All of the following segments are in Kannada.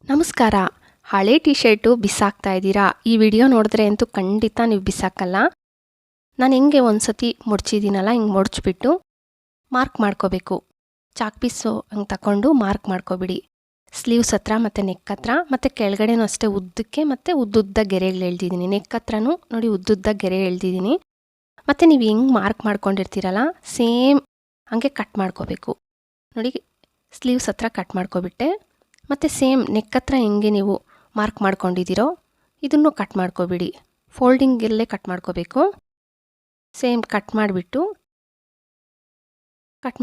ನಮಸ್ಕಾರ. ಹಳೆ ಟಿ ಶರ್ಟು ಬಿಸಾಕ್ತಾ ಇದ್ದೀರಾ? ಈ ವಿಡಿಯೋ ನೋಡಿದ್ರೆ ಅಂತೂ ಖಂಡಿತ ನೀವು ಬಿಸಾಕಲ್ಲ. ನಾನು ಹಿಂಗೆ ಒಂದು ಸತಿ ಮುಡ್ಚಿದ್ದೀನಲ್ಲ, ಹಿಂಗೆ ಮುಡ್ಚಿಬಿಟ್ಟು ಮಾರ್ಕ್ ಮಾಡ್ಕೋಬೇಕು. ಚಾಕ್ ಪೀಸು ಹಂಗೆ ತಗೊಂಡು ಮಾರ್ಕ್ ಮಾಡ್ಕೊಬಿಡಿ. ಸ್ಲೀವ್ಸ್ ಹತ್ರ ಮತ್ತು ನೆಕ್ ಹತ್ರ ಮತ್ತು ಕೆಳಗಡೆನೂ ಅಷ್ಟೇ ಉದ್ದಕ್ಕೆ ಮತ್ತು ಉದ್ದುದ್ದ ಗೆರೆಗಳು ಎಳ್ದಿದ್ದೀನಿ. ನೆಕ್ ಹತ್ರನೂ ನೋಡಿ ಉದ್ದುದ್ದ ಗೆರೆ ಎಳ್ದಿದ್ದೀನಿ. ಮತ್ತು ನೀವು ಹೆಂಗೆ ಮಾರ್ಕ್ ಮಾಡ್ಕೊಂಡಿರ್ತೀರಲ್ಲ ಸೇಮ್ ಹಂಗೆ ಕಟ್ ಮಾಡ್ಕೋಬೇಕು. ನೋಡಿ ಸ್ಲೀವ್ಸ್ ಹತ್ರ ಕಟ್ ಮಾಡ್ಕೊಬಿಟ್ಟೆ. ಮತ್ತು ಸೇಮ್ ನೆಕ್ ಹತ್ರ ಹೆಂಗೆ ನೀವು ಮಾರ್ಕ್ ಮಾಡ್ಕೊಂಡಿದ್ದೀರೋ ಇದನ್ನು ಕಟ್ ಮಾಡ್ಕೊಬಿಡಿ. ಫೋಲ್ಡಿಂಗಲ್ಲೇ ಕಟ್ ಮಾಡ್ಕೋಬೇಕು. ಸೇಮ್ ಕಟ್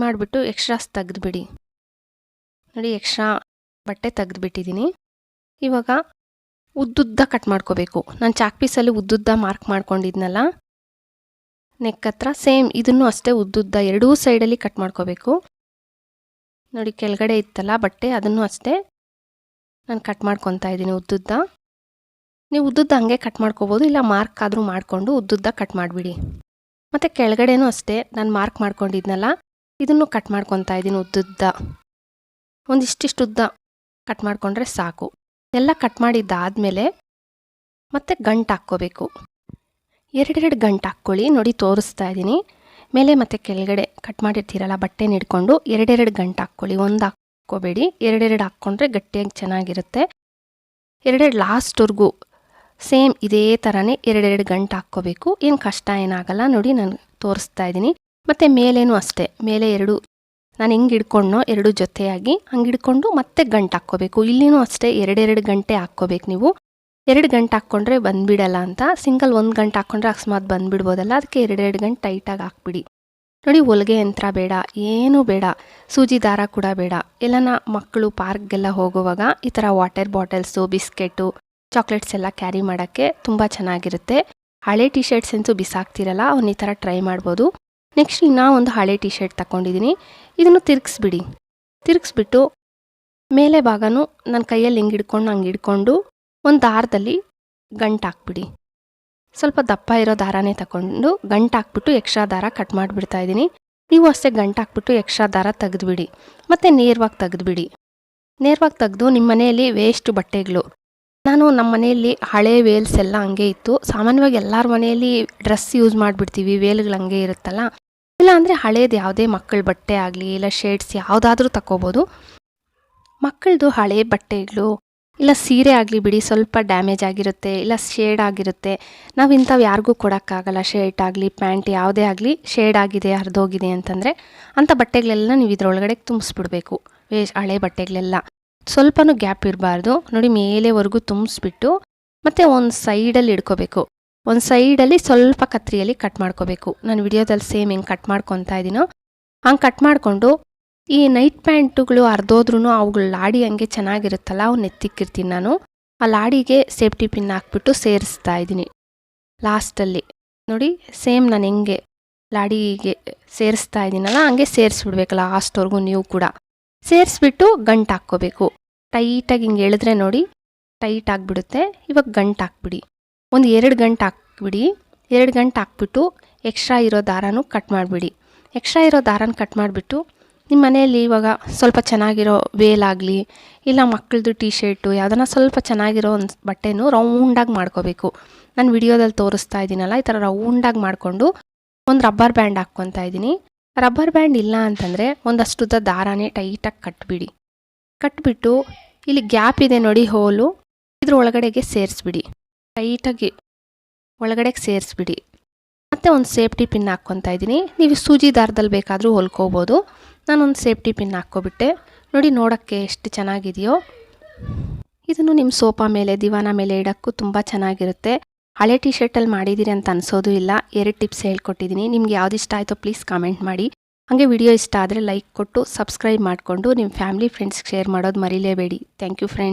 ಮಾಡಿಬಿಟ್ಟು ಎಕ್ಸ್ಟ್ರಾಸ್ ತೆಗೆದುಬಿಡಿ. ನೋಡಿ ಎಕ್ಸ್ಟ್ರಾ ಬಟ್ಟೆ ತೆಗೆದುಬಿಟ್ಟಿದ್ದೀನಿ. ಇವಾಗ ಉದ್ದುದ್ದ ಕಟ್ ಮಾಡ್ಕೋಬೇಕು. ನಾನು ಚಾಕ್ ಪೀಸಲ್ಲಿ ಉದ್ದುದ್ದ ಮಾರ್ಕ್ ಮಾಡ್ಕೊಂಡಿದ್ನಲ್ಲ ನೆಕ್ ಹತ್ರ, ಸೇಮ್ ಇದನ್ನು ಅಷ್ಟೇ ಉದ್ದುದ್ದ ಎರಡೂ ಸೈಡಲ್ಲಿ ಕಟ್ ಮಾಡ್ಕೋಬೇಕು. ನೋಡಿ ಕೆಳಗಡೆ ಇತ್ತಲ್ಲ ಬಟ್ಟೆ, ಅದನ್ನು ಅಷ್ಟೇ ನಾನು ಕಟ್ ಮಾಡ್ಕೊತಾ ಇದ್ದೀನಿ ಉದ್ದುದ್ದ. ನೀವು ಉದ್ದುದ್ದ ಹಂಗೆ ಕಟ್ ಮಾಡ್ಕೋಬೋದು, ಇಲ್ಲ ಮಾರ್ಕ್ ಆದರೂ ಮಾಡಿಕೊಂಡು ಉದ್ದುದ್ದ ಕಟ್ ಮಾಡಿಬಿಡಿ. ಮತ್ತು ಕೆಳಗಡೆನೂ ಅಷ್ಟೇ ನಾನು ಮಾರ್ಕ್ ಮಾಡ್ಕೊಂಡಿದ್ನಲ್ಲ ಇದನ್ನು ಕಟ್ ಮಾಡ್ಕೊತಾ ಇದ್ದೀನಿ ಉದ್ದುದ್ದ. ಒಂದಿಷ್ಟಿಷ್ಟು ಉದ್ದ ಕಟ್ ಮಾಡಿಕೊಂಡ್ರೆ ಸಾಕು. ಎಲ್ಲ ಕಟ್ ಮಾಡಿದ್ದಾದಮೇಲೆ ಮತ್ತೆ ಗಂಟು ಹಾಕ್ಕೋಬೇಕು. ಎರಡೆರಡು ಗಂಟು ಹಾಕ್ಕೊಳ್ಳಿ. ನೋಡಿ ತೋರಿಸ್ತಾ ಇದ್ದೀನಿ. ಮೇಲೆ ಮತ್ತು ಕೆಳಗಡೆ ಕಟ್ ಮಾಡಿರ್ತೀರಲ್ಲ ಬಟ್ಟೆನ ಹಿಡ್ಕೊಂಡು ಎರಡೆರಡು ಗಂಟು ಹಾಕ್ಕೊಳ್ಳಿ. ಒಂದು ಹಾಕ್ಕೋಬೇಡಿ, ಎರಡೆರಡು ಹಾಕ್ಕೊಂಡ್ರೆ ಗಟ್ಟಿಯಾಗಿ ಚೆನ್ನಾಗಿರುತ್ತೆ. ಎರಡೆರಡು ಲಾಸ್ಟ್ವರೆಗೂ ಸೇಮ್ ಇದೇ ಥರನೇ ಎರಡೆರಡು ಗಂಟು ಹಾಕ್ಕೋಬೇಕು. ಏನು ಕಷ್ಟ ಏನಾಗಲ್ಲ. ನೋಡಿ ನಾನು ತೋರಿಸ್ತಾ ಇದ್ದೀನಿ. ಮತ್ತು ಮೇಲೇನೂ ಅಷ್ಟೇ, ಮೇಲೆ ಎರಡು ನಾನು ಹೆಂಗೆ ಹಿಡ್ಕೊಂಡೋ ಎರಡು ಜೊತೆಯಾಗಿ ಹಂಗೆ ಹಿಡ್ಕೊಂಡು ಮತ್ತೆ ಗಂಟು ಹಾಕ್ಕೋಬೇಕು. ಇಲ್ಲಿನೂ ಅಷ್ಟೇ ಎರಡೆರಡು ಗಂಟೆ ಹಾಕ್ಕೋಬೇಕು. ನೀವು ಎರಡು ಗಂಟು ಹಾಕ್ಕೊಂಡ್ರೆ ಬಂದುಬಿಡಲ್ಲ ಅಂತ, ಸಿಂಗಲ್ ಒಂದು ಗಂಟು ಹಾಕ್ಕೊಂಡ್ರೆ ಅಕಸ್ಮಾತ್ ಬಂದುಬಿಡ್ಬೋದಲ್ಲ, ಅದಕ್ಕೆ ಎರಡೆರಡು ಗಂಟು ಟೈಟಾಗಿ ಹಾಕ್ಬಿಡಿ. ನೋಡಿ ಹೊಲಿಗೆ ಯಂತ್ರ ಬೇಡ, ಏನೂ ಬೇಡ, ಸೂಜಿ ದಾರ ಕೂಡ ಬೇಡ. ಎಲ್ಲನ ಮಕ್ಕಳು ಪಾರ್ಕ್ಗೆಲ್ಲ ಹೋಗುವಾಗ ಈ ಥರ ವಾಟರ್ ಬಾಟಲ್ಸು, ಬಿಸ್ಕೆಟು, ಚಾಕ್ಲೇಟ್ಸ್ ಎಲ್ಲ ಕ್ಯಾರಿ ಮಾಡೋಕ್ಕೆ ತುಂಬ ಚೆನ್ನಾಗಿರುತ್ತೆ. ಹಳೆ ಟಿ ಶರ್ಟ್ಸ್ ಅಂತೂ ಬಿಸಾಕ್ತಿರಲ್ಲ, ಅವ್ನು ಈ ಥರ ಟ್ರೈ ಮಾಡ್ಬೋದು. ನೆಕ್ಸ್ಟ್ ಇನ್ನೂ ಒಂದು ಹಳೆ ಟಿ ಶರ್ಟ್ ತಗೊಂಡಿದ್ದೀನಿ. ಇದನ್ನು ತಿರುಗಿಸ್ಬಿಟ್ಟು ಮೇಲೆ ಭಾಗನೂ ನನ್ನ ಕೈಯಲ್ಲಿ ಹಿಂಗೆ ಹಿಡ್ಕೊಂಡು ಹಂಗೆ ಹಿಡ್ಕೊಂಡು ಒಂದು ದಾರದಲ್ಲಿ ಗಂಟು ಹಾಕ್ಬಿಡಿ. ಸ್ವಲ್ಪ ದಪ್ಪ ಇರೋ ದಾರನೇ ತಗೊಂಡು ಗಂಟು ಹಾಕ್ಬಿಟ್ಟು ಎಕ್ಸ್ಟ್ರಾ ದಾರ ಕಟ್ ಮಾಡಿಬಿಡ್ತಾ ಇದ್ದೀನಿ. ನೀವು ಅಷ್ಟೇ ಗಂಟು ಹಾಕ್ಬಿಟ್ಟು ಎಕ್ಸ್ಟ್ರಾ ದಾರ ತೆಗೆದುಬಿಡಿ. ಮತ್ತು ನೇರವಾಗಿ ತೆಗೆದು ನಿಮ್ಮ ಮನೆಯಲ್ಲಿ ವೇಸ್ಟ್ ಬಟ್ಟೆಗಳು, ನಾನು ನಮ್ಮ ಮನೆಯಲ್ಲಿ ಹಳೆ ವೇಲ್ಸ್ ಎಲ್ಲ ಹಂಗೆ ಇತ್ತು. ಸಾಮಾನ್ಯವಾಗಿ ಎಲ್ಲರ ಮನೆಯಲ್ಲಿ ಡ್ರೆಸ್ ಯೂಸ್ ಮಾಡಿಬಿಡ್ತೀವಿ, ವೇಲ್ಗಳು ಹಂಗೆ ಇರುತ್ತಲ್ಲ. ಇಲ್ಲ ಅಂದರೆ ಹಳೇದು ಯಾವುದೇ ಮಕ್ಕಳ ಬಟ್ಟೆ ಆಗಲಿ ಇಲ್ಲ ಶೇಡ್ಸ್ ಯಾವುದಾದ್ರೂ ತಗೋಬೋದು. ಮಕ್ಕಳದು ಹಳೆ ಬಟ್ಟೆಗಳು ಇಲ್ಲ ಸೀರೆ ಆಗಲಿ ಬಿಡಿ, ಸ್ವಲ್ಪ ಡ್ಯಾಮೇಜ್ ಆಗಿರುತ್ತೆ ಇಲ್ಲ ಶೇಡ್ ಆಗಿರುತ್ತೆ. ನಾವು ಇಂಥವು ಯಾರಿಗೂ ಕೊಡೋಕ್ಕಾಗಲ್ಲ. ಶರ್ಟ್ ಆಗಲಿ ಪ್ಯಾಂಟ್ ಯಾವುದೇ ಆಗಲಿ ಶೇಡ್ ಆಗಿದೆ, ಹರಿದೋಗಿದೆ ಅಂತಂದರೆ ಅಂಥ ಬಟ್ಟೆಗಳೆಲ್ಲ ನೀವು ಇದರೊಳಗಡೆ ತುಂಬಿಸ್ಬಿಡ್ಬೇಕು. ಹಳೆ ಬಟ್ಟೆಗಳೆಲ್ಲ ಸ್ವಲ್ಪನೂ ಗ್ಯಾಪ್ ಇರಬಾರ್ದು. ನೋಡಿ ಮೇಲೆವರೆಗೂ ತುಂಬಿಸ್ಬಿಟ್ಟು ಮತ್ತು ಒಂದು ಸೈಡಲ್ಲಿ ಇಡ್ಕೋಬೇಕು. ಒಂದು ಸೈಡಲ್ಲಿ ಸ್ವಲ್ಪ ಕತ್ರಿಯಲ್ಲಿ ಕಟ್ ಮಾಡ್ಕೋಬೇಕು. ನಾನು ವಿಡಿಯೋದಲ್ಲಿ ಸೇಮ್ ಹೆಂಗೆ ಕಟ್ ಮಾಡ್ಕೊತಾ ಇದ್ದೀನೋ ಹಂಗೆ ಕಟ್ ಮಾಡಿಕೊಂಡು, ಈ ನೈಟ್ ಪ್ಯಾಂಟುಗಳು ಹರಿದೋದ್ರೂ ಅವುಗಳು ಲಾಡಿ ಹಂಗೆ ಚೆನ್ನಾಗಿರುತ್ತಲ್ಲ, ಅವ್ನು ಎತ್ತಿಕ್ಕಿರ್ತೀನಿ ನಾನು. ಆ ಲಾಡಿಗೆ ಸೇಫ್ಟಿ ಪಿನ್ ಹಾಕ್ಬಿಟ್ಟು ಸೇರಿಸ್ತಾ ಇದ್ದೀನಿ ಲಾಸ್ಟಲ್ಲಿ. ನೋಡಿ ಸೇಮ್ ನಾನು ಹೆಂಗೆ ಲಾಡಿಗೆ ಸೇರಿಸ್ತಾ ಇದ್ದೀನಲ್ಲ ಹಂಗೆ ಸೇರಿಸ್ಬಿಡ್ಬೇಕಲ್ಲ ಲಾಸ್ಟ್ವರೆಗೂ. ನೀವು ಕೂಡ ಸೇರಿಸ್ಬಿಟ್ಟು ಗಂಟು ಹಾಕ್ಕೋಬೇಕು. ಟೈಟಾಗಿ ಹಿಂಗೆ ಎಳೆದ್ರೆ ನೋಡಿ ಟೈಟ್ ಆಗಿಬಿಡುತ್ತೆ. ಇವಾಗ ಗಂಟು ಹಾಕ್ಬಿಡಿ. ಒಂದು 2 ಗಂಟು ಹಾಕ್ಬಿಡಿ. 2 ಗಂಟು ಹಾಕ್ಬಿಟ್ಟು ಎಕ್ಸ್ಟ್ರಾ ಇರೋ ದಾರನೂ ಕಟ್ ಮಾಡಿಬಿಡಿ. ಎಕ್ಸ್ಟ್ರಾ ಇರೋ ದಾರನ ಕಟ್ ಮಾಡಿಬಿಟ್ಟು ನಿಮ್ಮ ಮನೆಯಲ್ಲಿ ಇವಾಗ ಸ್ವಲ್ಪ ಚೆನ್ನಾಗಿರೋ ವೇಲಾಗಲಿ ಇಲ್ಲ ಮಕ್ಕಳದು ಟಿ ಶರ್ಟು ಯಾವುದನ್ನ ಸ್ವಲ್ಪ ಚೆನ್ನಾಗಿರೋ ಒಂದು ಬಟ್ಟೆನೂ ರೌಂಡಾಗಿ ಮಾಡ್ಕೋಬೇಕು. ನಾನು ವಿಡಿಯೋದಲ್ಲಿ ತೋರಿಸ್ತಾ ಇದ್ದೀನಲ್ಲ, ಈ ಥರ ರೌಂಡಾಗಿ ಮಾಡಿಕೊಂಡು ಒಂದು ರಬ್ಬರ್ ಬ್ಯಾಂಡ್ ಹಾಕ್ಕೊತಾ ಇದ್ದೀನಿ. ರಬ್ಬರ್ ಬ್ಯಾಂಡ್ ಇಲ್ಲ ಅಂತಂದರೆ ಒಂದಷ್ಟುದ ದಾರಾನೇ ಟೈಟಾಗಿ ಕಟ್ಬಿಟ್ಟು ಇಲ್ಲಿ ಗ್ಯಾಪ್ ಇದೆ ನೋಡಿ ಹೋಲು, ಇದ್ರ ಒಳಗಡೆಗೆ ಸೇರಿಸ್ಬಿಡಿ. ಟೈಟಾಗಿ ಒಳಗಡೆಗೆ ಸೇರಿಸ್ಬಿಡಿ. ಮತ್ತು ಒಂದು ಸೇಫ್ಟಿ ಪಿನ್ ಹಾಕ್ಕೊತಾ ಇದ್ದೀನಿ. ನೀವು ಸೂಜಿ ದಾರದಲ್ಲಿ ಬೇಕಾದರೂ ಹೊಲ್ಕೋಬೋದು. ನಾನೊಂದು ಸೇಫ್ಟಿ ಪಿನ್ ಹಾಕ್ಕೊಬಿಟ್ಟೆ. ನೋಡಿ ನೋಡೋಕ್ಕೆ ಎಷ್ಟು ಚೆನ್ನಾಗಿದೆಯೋ. ಇದನ್ನು ನಿಮ್ಮ ಸೋಫಾ ಮೇಲೆ ದಿವಾನ ಮೇಲೆ ಇಡೋಕ್ಕೂ ತುಂಬ ಚೆನ್ನಾಗಿರುತ್ತೆ. ಹಳೆ ಟಿ ಶರ್ಟಲ್ಲಿ ಮಾಡಿದ್ದೀರಿ ಅಂತ ಅನಿಸೋದು ಇಲ್ಲ. 2 ಟಿಪ್ಸ್ ಹೇಳ್ಕೊಟ್ಟಿದ್ದೀನಿ. ನಿಮ್ಗೆ ಯಾವ್ದು ಇಷ್ಟ ಆಯಿತೋ ಪ್ಲೀಸ್ ಕಾಮೆಂಟ್ ಮಾಡಿ. ಹಾಗೆ ವಿಡಿಯೋ ಇಷ್ಟ ಆದರೆ ಲೈಕ್ ಕೊಟ್ಟು ಸಬ್ಸ್ಕ್ರೈಬ್ ಮಾಡಿಕೊಂಡು ನಿಮ್ಮ ಫ್ಯಾಮಿಲಿ ಫ್ರೆಂಡ್ಸ್ಗೆ ಶೇರ್ ಮಾಡೋದು ಮರಿಲೇಬೇಡಿ. Thank you friends.